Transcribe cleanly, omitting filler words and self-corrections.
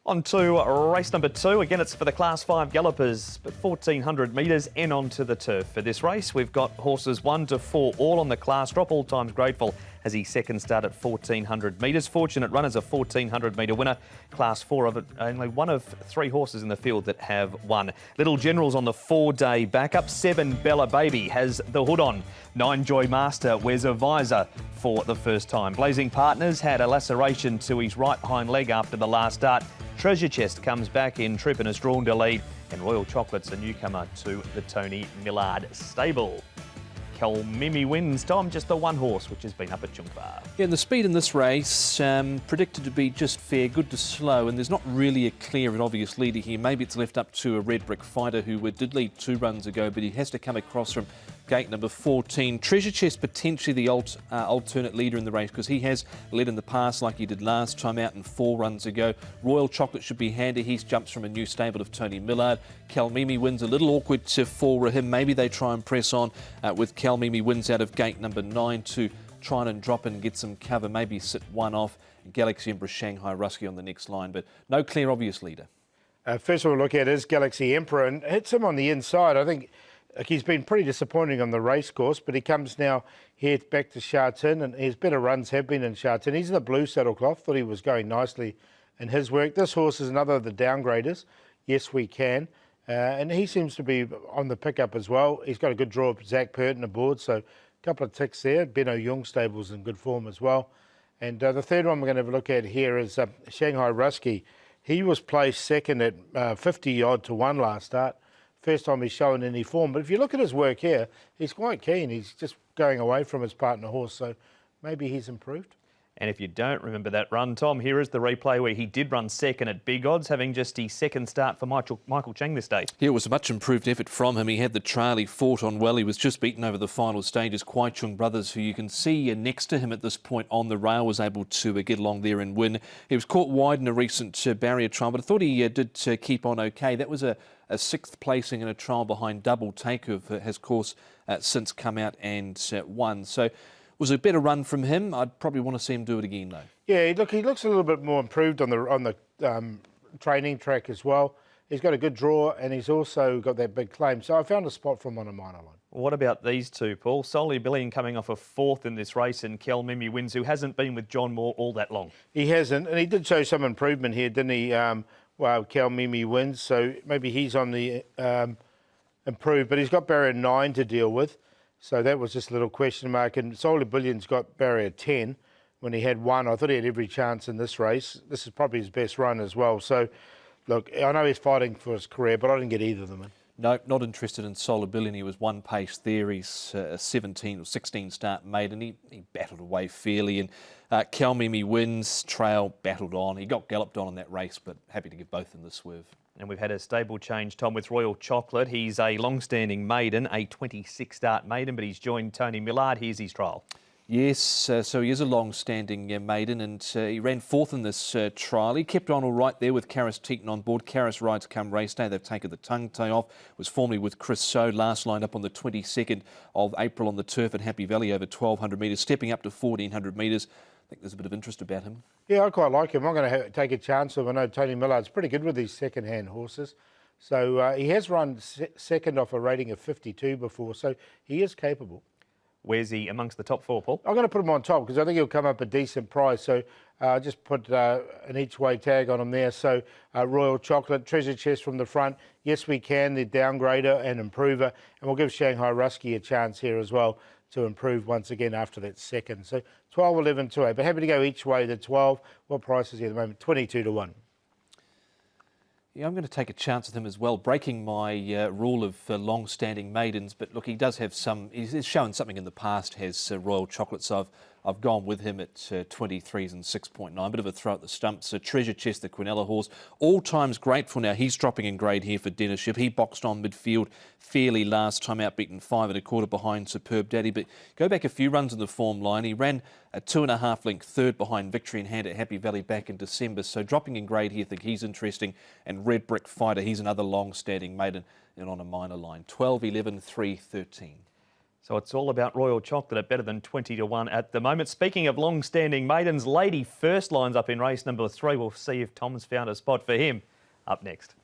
On to race number 2. Again, it's for the Class 5 gallopers, but 1,400 metres and onto the turf. For this race, we've got horses 1 to 4, all on the class drop. All Times Grateful has his second start at 1,400 metres. Fortunate Runner's a 1,400 metre winner. Class 4 of it, only one of 3 horses in the field that have won. Little General's on the 4-day backup. 7 Bella Baby has the hood on. 9 Joy Master wears a visor for the first time. Blazing Partners had a laceration to his right hind leg after the last start. Treasure Chest comes back in trip and has drawn to lead, and Royal Chocolate's a newcomer to the Tony Millard stable. Mimi wins, Tom, just the one horse which has been up at Chungpa. Yeah, and the speed in this race predicted to be just fair, good to slow, and there's not really a clear and obvious leader here. Maybe it's left up to a Red Brick Fighter who did lead 2 runs ago, but he has to come across from gate number 14. Treasure Chest potentially the alternate leader in the race because he has led in the past like he did last time out and 4 runs ago. Royal Chocolate should be handy. He jumps from a new stable of Tony Millard. Mimi wins a little awkward for him. Maybe they try and press on with Mimi wins out of gate number 9 to try and drop in and get some cover, maybe sit one off. Galaxy Emperor Shanghai Rusky on the next line, but no clear obvious leader. First of all, look at is Galaxy Emperor and hits him on the inside. I think he's been pretty disappointing on the race course, but he comes now here back to Sha Tin, and his better runs have been in Sha Tin. He's in the blue saddlecloth. Thought he was going nicely in his work. This horse is another of the downgraders. Yes, we can. And he seems to be on the pickup as well. He's got a good draw of Zach Purton aboard, so a couple of ticks there. Benno Jung stable's in good form as well. And the third one we're going to have a look at here is Shanghai Rusky. He was placed second at 50 odd to 1 last start. First time he's shown any form. But if you look at his work here, he's quite keen. He's just going away from his partner horse, so maybe he's improved. And if you don't remember that run, Tom, here is the replay where he did run second at big odds, having just his second start for Michael Cheng this day. Yeah, it was a much improved effort from him. He had the trail, he fought on well. He was just beaten over the final stages. Kwai Chung Brothers, who you can see next to him at this point on the rail, was able to get along there and win. He was caught wide in a recent barrier trial, but I thought he did keep on okay. That was a 6th placing in a trial behind Double Take, who has, of course, since come out and won. So it was a better run from him. I'd probably want to see him do it again, though. Yeah, look, he looks a little bit more improved on the training track as well. He's got a good draw, and he's also got that big claim. So I found a spot for him on a minor line. What about these two, Paul? Solly Billion coming off a 4th in this race, and Mimi wins, who hasn't been with John Moore all that long. He hasn't, and he did show some improvement here, didn't he? Well, Mimi wins, so maybe he's on the improved, but he's got barrier 9 to deal with. So that was just a little question mark. And Solar Billion's got barrier 10 when he had 1. I thought he had every chance in this race. This is probably his best run as well. So, look, I know he's fighting for his career, but I didn't get either of them in. No, not interested in Solar Billion. He was 1 pace there. He's a 17 or 16 start made, and he battled away fairly. And Mimi wins, trail battled on. He got galloped on in that race, but happy to give both in the swerve. And we've had a stable change, Tom, with Royal Chocolate. He's a long-standing maiden, a 26-start maiden, but he's joined Tony Millard. Here's his trial. Yes, so he is a long-standing maiden, and he ran 4th in this trial. He kept on all right there with Karis Teaton on board. Karis rides come race day. They've taken the tongue tie off. Was formerly with Chris So, last lined up on the 22nd of April on the turf at Happy Valley over 1,200 metres, stepping up to 1,400 metres. I think there's a bit of interest about him. Yeah, I quite like him. I'm going to take a chance with him. I know Tony Millard's pretty good with these second-hand horses. So he has run second off a rating of 52 before, so he is capable. Where's he amongst the top 4, Paul? I'm going to put him on top because I think he'll come up a decent price. So just put an each-way tag on him there. So Royal Chocolate, Treasure Chest from the front. Yes, we can. The downgrader and improver. And we'll give Shanghai Rusky a chance here as well to improve once again after that second. So 12, 11, 2, 8. But happy to go each way. The 12, what price is he at the moment? 22 to 1. Yeah, I'm going to take a chance with him as well, breaking my rule of long-standing maidens. But look, he does have some. He's shown something in the past. Has Royal Chocolate, so I've gone with him at 23s and 6.9. Bit of a throw at the stumps. Treasure Chest, the Quinella horse, All Times Grateful. Now he's dropping in grade here for Dennership. He boxed on midfield fairly last time out, beaten 5 1/4 behind Superb Daddy. But go back a few runs in the form line. He ran a 2.5 length third behind Victory in Hand at Happy Valley back in December. So dropping in grade here, I think he's interesting. And Red Brick Fighter, he's another long-standing maiden and on a minor line. 12, 11, 3, 13. So it's all about Royal Chocolate at better than 20 to 1 at the moment. Speaking of long-standing maidens, Lady First lines up in race number 3. We'll see if Tom's found a spot for him up next.